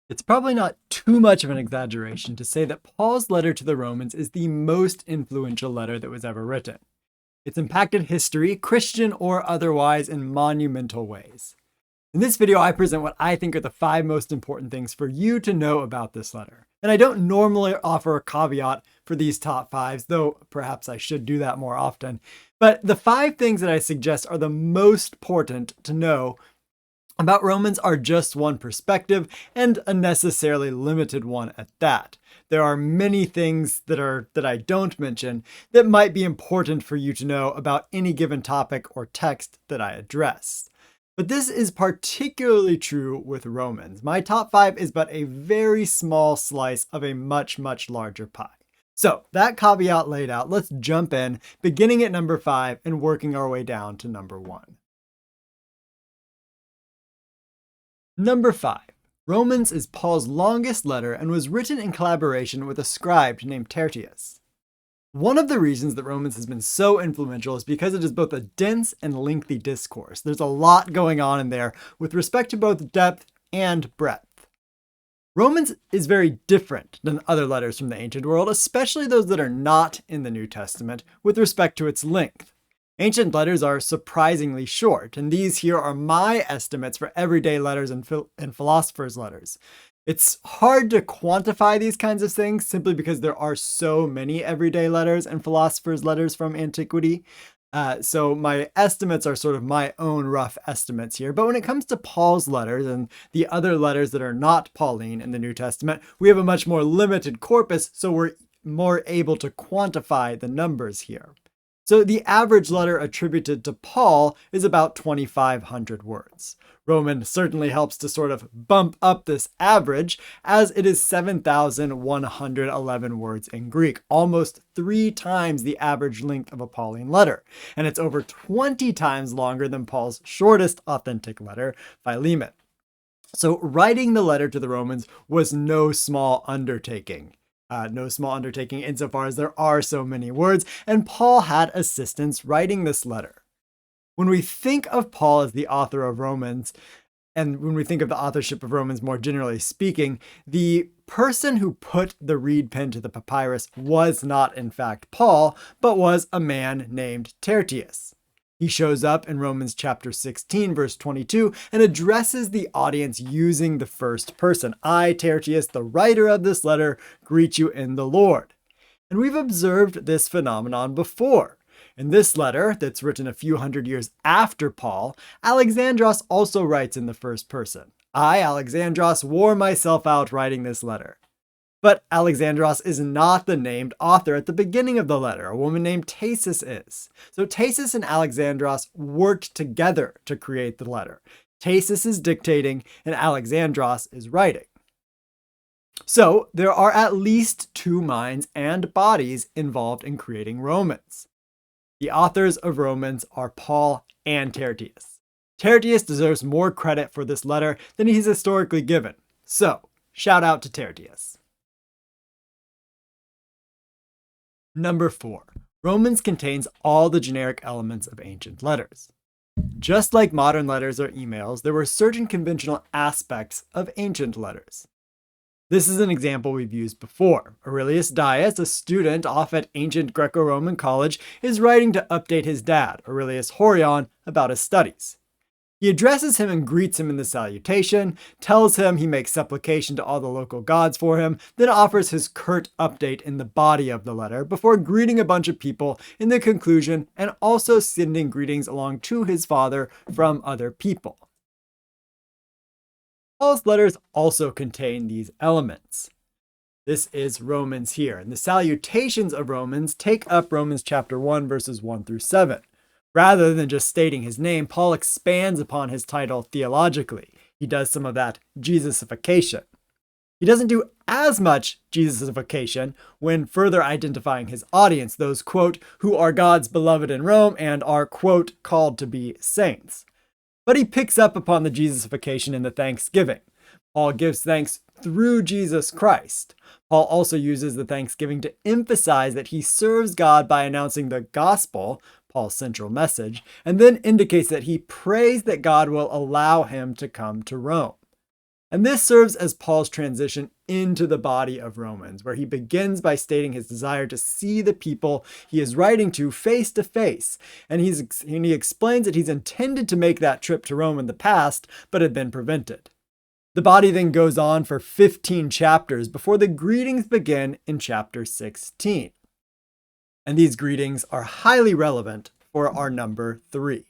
It's probably not too much of an exaggeration to say that Paul's letter to the Romans is the most influential letter that was ever written. It's impacted history, Christian or otherwise, in monumental ways. In this video, I present what I think are the 5 most important things for you to know about this letter. And I don't normally offer a caveat for these top 5s, though perhaps I should do that more often. But the 5 things that I suggest are the most important to know about Romans are just one perspective, and a necessarily limited one at that. There are many things that I don't mention that might be important for you to know about any given topic or text that I address. But this is particularly true with Romans. My top 5 is but a very small slice of a much, much larger pie. So that caveat laid out, let's jump in, beginning at number 5 and working our way down to number 1. Number 5. Romans is Paul's longest letter and was written in collaboration with a scribe named Tertius. One of the reasons that Romans has been so influential is because it is both a dense and lengthy discourse. There's a lot going on in there with respect to both depth and breadth. Romans is very different than other letters from the ancient world, especially those that are not in the New Testament, with respect to its length. Ancient letters are surprisingly short, and these here are my estimates for everyday letters and philosophers' letters. It's hard to quantify these kinds of things simply because there are so many everyday letters and philosophers' letters from antiquity. So my estimates are sort of my own rough estimates here. But when it comes to Paul's letters and the other letters that are not Pauline in the New Testament, we have a much more limited corpus, so we're more able to quantify the numbers here. So the average letter attributed to Paul is about 2,500 words. Roman certainly helps to sort of bump up this average, as it is 7,111 words in Greek, almost 3 times the average length of a Pauline letter. And it's over 20 times longer than Paul's shortest authentic letter, Philemon. So writing the letter to the Romans was no small undertaking. Insofar as there are so many words, and Paul had assistants writing this letter. When we think of Paul as the author of Romans, and when we think of the authorship of Romans more generally speaking, the person who put the reed pen to the papyrus was not in fact Paul, but was a man named Tertius. He shows up in Romans chapter 16, verse 22, and addresses the audience using the first person. I, Tertius, the writer of this letter, greet you in the Lord. And we've observed this phenomenon before. In this letter, that's written a few hundred years after Paul, Alexandros also writes in the first person. I, Alexandros, wore myself out writing this letter. But Alexandros is not the named author at the beginning of the letter. A woman named Tacis is. So Tacis and Alexandros worked together to create the letter. Tacis is dictating and Alexandros is writing. So there are at least 2 minds and bodies involved in creating Romans. The authors of Romans are Paul and Tertius. Tertius deserves more credit for this letter than he's historically given. So, shout out to Tertius. Number 4. Romans contains all the generic elements of ancient letters. Just like modern letters or emails, there were certain conventional aspects of ancient letters. This is an example we've used before. Aurelius Dias, a student off at ancient Greco-Roman college, is writing to update his dad, Aurelius Horion, about his studies. He addresses him and greets him in the salutation, tells him he makes supplication to all the local gods for him, then offers his curt update in the body of the letter before greeting a bunch of people in the conclusion and also sending greetings along to his father from other people. Paul's letters also contain these elements. This is Romans here, and the salutations of Romans take up Romans chapter 1, verses 1 through 7. Rather than just stating his name, Paul expands upon his title theologically. He does some of that Jesusification. He doesn't do as much Jesusification when further identifying his audience, those, quote, who are God's beloved in Rome and are, quote, called to be saints. But he picks up upon the Jesusification in the thanksgiving. Paul gives thanks through Jesus Christ. Paul also uses the thanksgiving to emphasize that he serves God by announcing the gospel, Paul's central message, and then indicates that he prays that God will allow him to come to Rome. And this serves as Paul's transition into the body of Romans, where he begins by stating his desire to see the people he is writing to face, and he explains that he's intended to make that trip to Rome in the past, but had been prevented. The body then goes on for 15 chapters before the greetings begin in chapter 16. And these greetings are highly relevant for our number 3.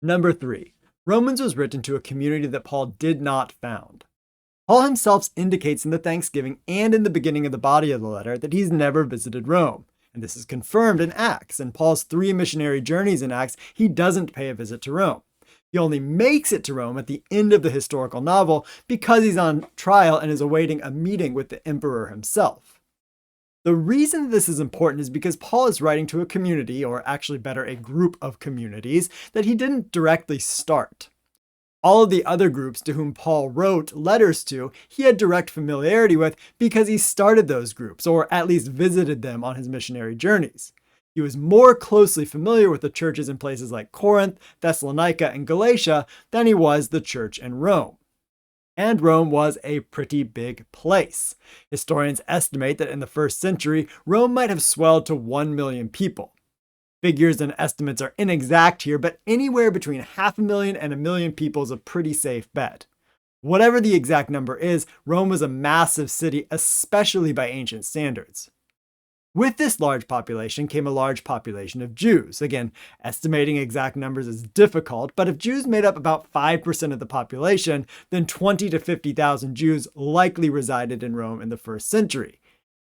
Number 3. Romans was written to a community that Paul did not found. Paul himself indicates in the Thanksgiving and in the beginning of the body of the letter that he's never visited Rome. And this is confirmed in Acts. In Paul's 3 missionary journeys in Acts, he doesn't pay a visit to Rome. He only makes it to Rome at the end of the historical novel because he's on trial and is awaiting a meeting with the emperor himself. The reason this is important is because Paul is writing to a community, or actually better, a group of communities, that he didn't directly start. All of the other groups to whom Paul wrote letters to, he had direct familiarity with because he started those groups, or at least visited them on his missionary journeys. He was more closely familiar with the churches in places like Corinth, Thessalonica, and Galatia than he was the church in Rome. And Rome was a pretty big place. Historians estimate that in the 1st century, Rome might have swelled to 1 million people. Figures and estimates are inexact here, but anywhere between 500,000 and 1 million people is a pretty safe bet. Whatever the exact number is, Rome was a massive city, especially by ancient standards. With this large population came a large population of Jews. Again, estimating exact numbers is difficult, but if Jews made up about 5% of the population, then 20 to 50,000 Jews likely resided in Rome in the 1st century.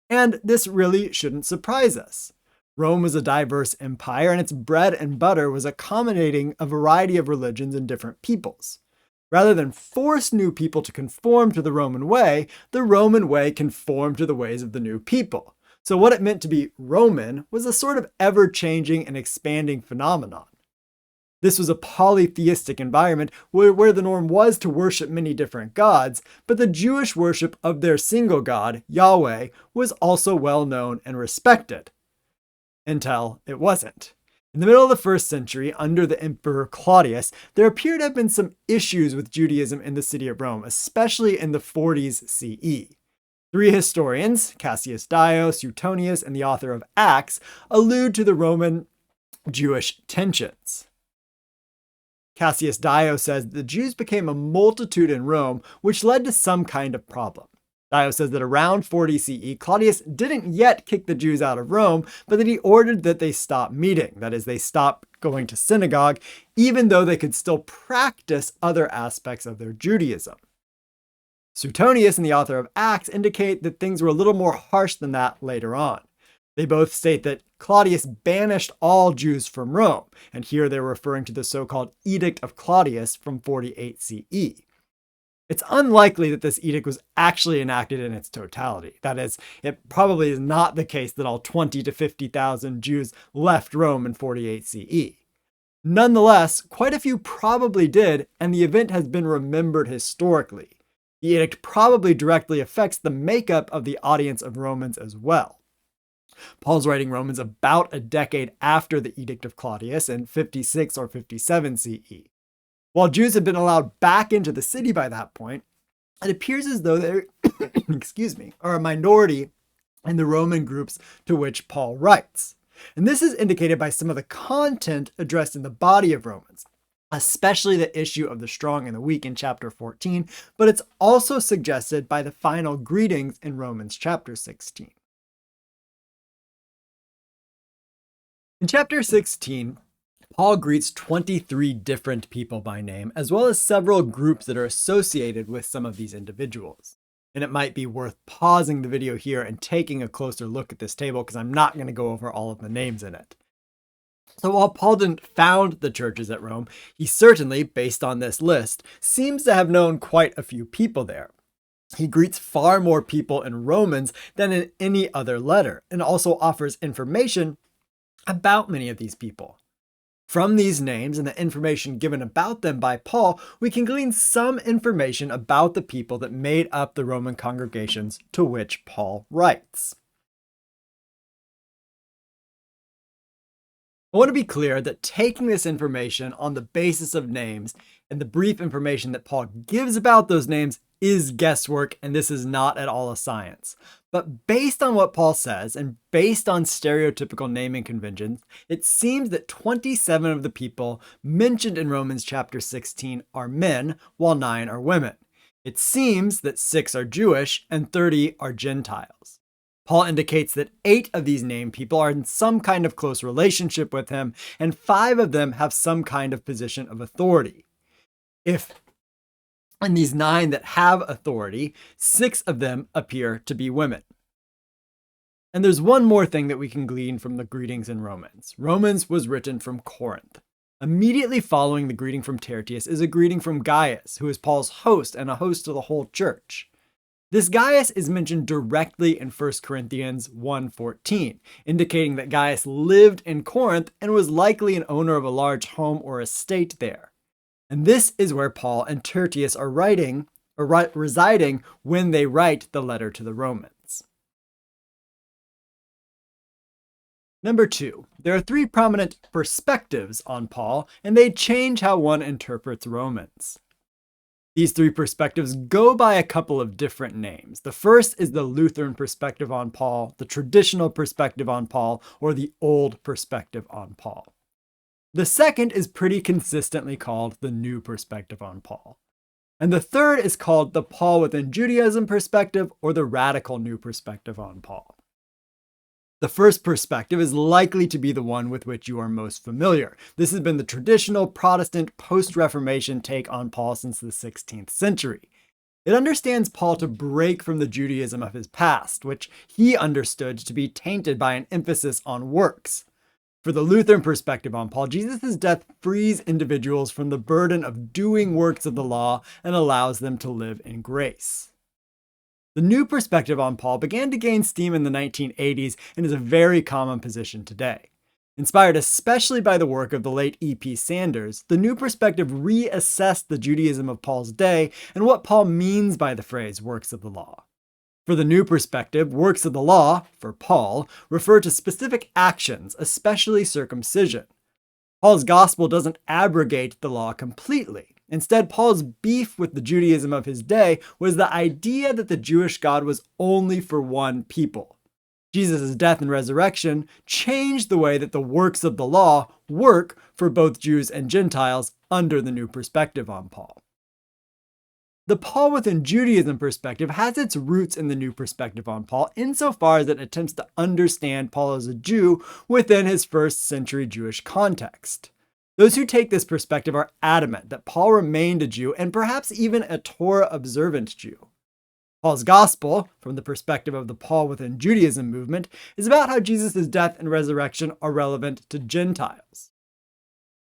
And this really shouldn't surprise us. Rome was a diverse empire, and its bread and butter was accommodating a variety of religions and different peoples. Rather than force new people to conform to the Roman way conformed to the ways of the new people. So what it meant to be Roman was a sort of ever-changing and expanding phenomenon. This was a polytheistic environment where the norm was to worship many different gods, but the Jewish worship of their single God, Yahweh, was also well known and respected. Until it wasn't. In the middle of the 1st century, under the Emperor Claudius, there appear to have been some issues with Judaism in the city of Rome, especially in the 40s CE. 3 historians, Cassius Dio, Suetonius, and the author of Acts, allude to the Roman-Jewish tensions. Cassius Dio says the Jews became a multitude in Rome, which led to some kind of problem. Dio says that around 40 CE, Claudius didn't yet kick the Jews out of Rome, but that he ordered that they stop meeting. That is, they stop going to synagogue, even though they could still practice other aspects of their Judaism. Suetonius and the author of Acts indicate that things were a little more harsh than that later on. They both state that Claudius banished all Jews from Rome, and here they're referring to the so-called Edict of Claudius from 48 CE. It's unlikely that this edict was actually enacted in its totality. That is, it probably is not the case that all 20 to 50,000 Jews left Rome in 48 CE. Nonetheless, quite a few probably did, and the event has been remembered historically. The edict probably directly affects the makeup of the audience of Romans as well. Paul's writing Romans about a decade after the Edict of Claudius in 56 or 57 CE. While Jews had been allowed back into the city by that point, it appears as though they are a minority in the Roman groups to which Paul writes. And this is indicated by some of the content addressed in the body of Romans, especially the issue of the strong and the weak in chapter 14, but it's also suggested by the final greetings in Romans chapter 16. In chapter 16, Paul greets 23 different people by name, as well as several groups that are associated with some of these individuals. And it might be worth pausing the video here and taking a closer look at this table, because I'm not going to go over all of the names in it. So while Paul didn't found the churches at Rome, he certainly, based on this list, seems to have known quite a few people there. He greets far more people in Romans than in any other letter, and also offers information about many of these people. From these names and the information given about them by Paul, we can glean some information about the people that made up the Roman congregations to which Paul writes. I want to be clear that taking this information on the basis of names and the brief information that Paul gives about those names is guesswork, and this is not at all a science. But based on what Paul says and based on stereotypical naming conventions, it seems that 27 of the people mentioned in Romans chapter 16 are men, while 9 are women. It seems that 6 are Jewish and 30 are Gentiles. Paul indicates that 8 of these named people are in some kind of close relationship with him, and 5 of them have some kind of position of authority. And these 9 that have authority, 6 of them appear to be women. And there's one more thing that we can glean from the greetings in Romans. Romans was written from Corinth. Immediately following the greeting from Tertius is a greeting from Gaius, who is Paul's host and a host to the whole church. This Gaius is mentioned directly in 1 Corinthians 1:14, indicating that Gaius lived in Corinth and was likely an owner of a large home or estate there. And this is where Paul and Tertius are residing when they write the letter to the Romans. Number 2, there are 3 prominent perspectives on Paul, and they change how one interprets Romans. These 3 perspectives go by a couple of different names. The first is the Lutheran perspective on Paul, the traditional perspective on Paul, or the old perspective on Paul. The second is pretty consistently called the new perspective on Paul. And the third is called the Paul within Judaism perspective, or the radical new perspective on Paul. The first perspective is likely to be the one with which you are most familiar. This has been the traditional Protestant post-Reformation take on Paul since the 16th century. It understands Paul to break from the Judaism of his past, which he understood to be tainted by an emphasis on works. For the Lutheran perspective on Paul, Jesus' death frees individuals from the burden of doing works of the law and allows them to live in grace. The new perspective on Paul began to gain steam in the 1980s and is a very common position today. Inspired especially by the work of the late E.P. Sanders, the new perspective reassessed the Judaism of Paul's day and what Paul means by the phrase works of the law. For the new perspective, works of the law, for Paul, refer to specific actions, especially circumcision. Paul's gospel doesn't abrogate the law completely. Instead, Paul's beef with the Judaism of his day was the idea that the Jewish God was only for one people. Jesus' death and resurrection changed the way that the works of the law work for both Jews and Gentiles under the new perspective on Paul. The Paul within Judaism perspective has its roots in the new perspective on Paul insofar as it attempts to understand Paul as a Jew within his first century Jewish context. Those who take this perspective are adamant that Paul remained a Jew and perhaps even a Torah-observant Jew. Paul's gospel, from the perspective of the Paul within Judaism movement, is about how Jesus' death and resurrection are relevant to Gentiles.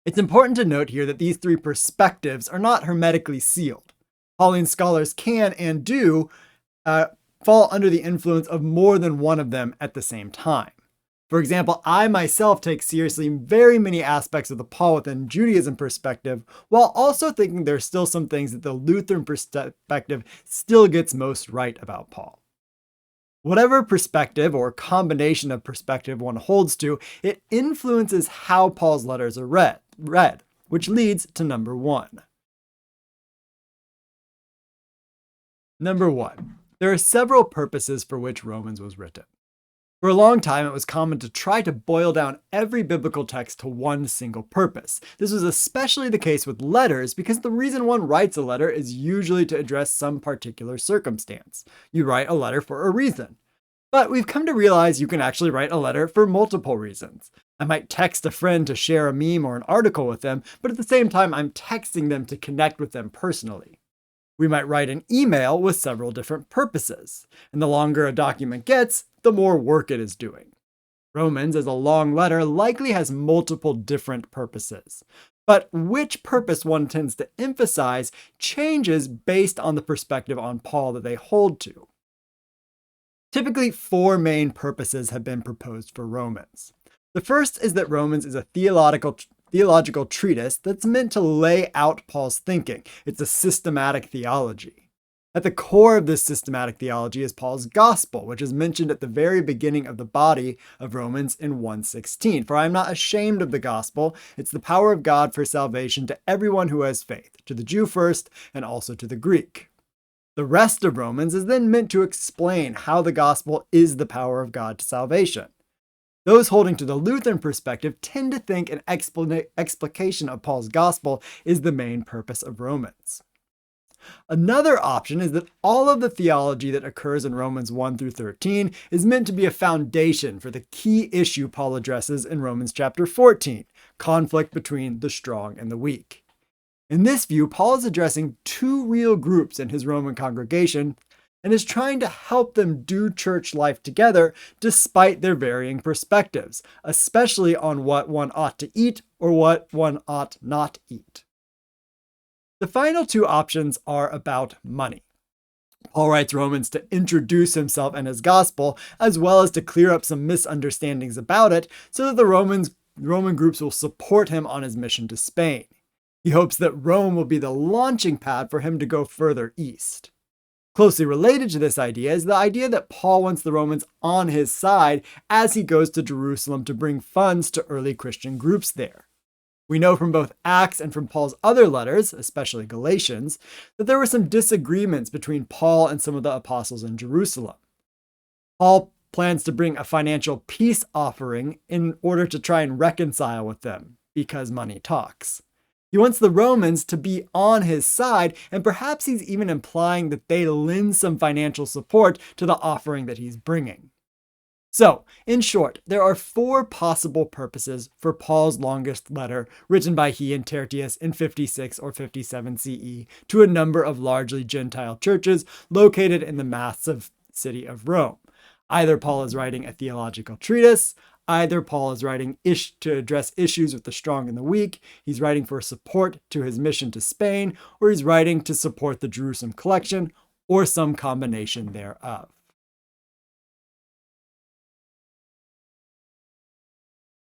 It's important to note here that these 3 perspectives are not hermetically sealed. Pauline scholars can and do fall under the influence of more than one of them at the same time. For example, I myself take seriously very many aspects of the Paul within Judaism perspective, while also thinking there are still some things that the Lutheran perspective still gets most right about Paul. Whatever perspective or combination of perspective one holds to, it influences how Paul's letters are read, which leads to number 1. Number 1. There are several purposes for which Romans was written. For a long time, it was common to try to boil down every biblical text to one single purpose. This was especially the case with letters because the reason one writes a letter is usually to address some particular circumstance. You write a letter for a reason. But we've come to realize you can actually write a letter for multiple reasons. I might text a friend to share a meme or an article with them, but at the same time, I'm texting them to connect with them personally. We might write an email with several different purposes, and the longer a document gets, the more work it is doing. Romans, as a long letter, likely has multiple different purposes. But which purpose one tends to emphasize changes based on the perspective on Paul that they hold to. Typically, 4 main purposes have been proposed for Romans. The first is that Romans is a theological treatise that's meant to lay out Paul's thinking. It's a systematic theology. At the core of this systematic theology is Paul's gospel, which is mentioned at the very beginning of the body of Romans in 1:16. For I am not ashamed of the gospel. It's the power of God for salvation to everyone who has faith, to the Jew first and also to the Greek. The rest of Romans is then meant to explain how the gospel is the power of God to salvation. Those holding to the Lutheran perspective tend to think an explication of Paul's gospel is the main purpose of Romans. Another option is that all of the theology that occurs in Romans 1 through 13 is meant to be a foundation for the key issue Paul addresses in Romans chapter 14, conflict between the strong and the weak. In this view, Paul is addressing two real groups in his Roman congregation and is trying to help them do church life together despite their varying perspectives, especially on what one ought to eat or what one ought not eat. The final two options are about money. Paul writes Romans to introduce himself and his gospel, as well as to clear up some misunderstandings about it, so that the Roman groups will support him on his mission to Spain. He hopes that Rome will be the launching pad for him to go further east. Closely related to this idea is the idea that Paul wants the Romans on his side as he goes to Jerusalem to bring funds to early Christian groups there. We know from both Acts and from Paul's other letters, especially Galatians, that there were some disagreements between Paul and some of the apostles in Jerusalem. Paul plans to bring a financial peace offering in order to try and reconcile with them, because money talks. He wants the Romans to be on his side, and perhaps he's even implying that they lend some financial support to the offering that he's bringing. So, in short, there are four possible purposes for Paul's longest letter written by he and Tertius in 56 or 57 CE to a number of largely Gentile churches located in the massive city of Rome. Either Paul is writing a theological treatise, either Paul is writing to address issues with the strong and the weak, he's writing for support to his mission to Spain, or he's writing to support the Jerusalem collection, or some combination thereof.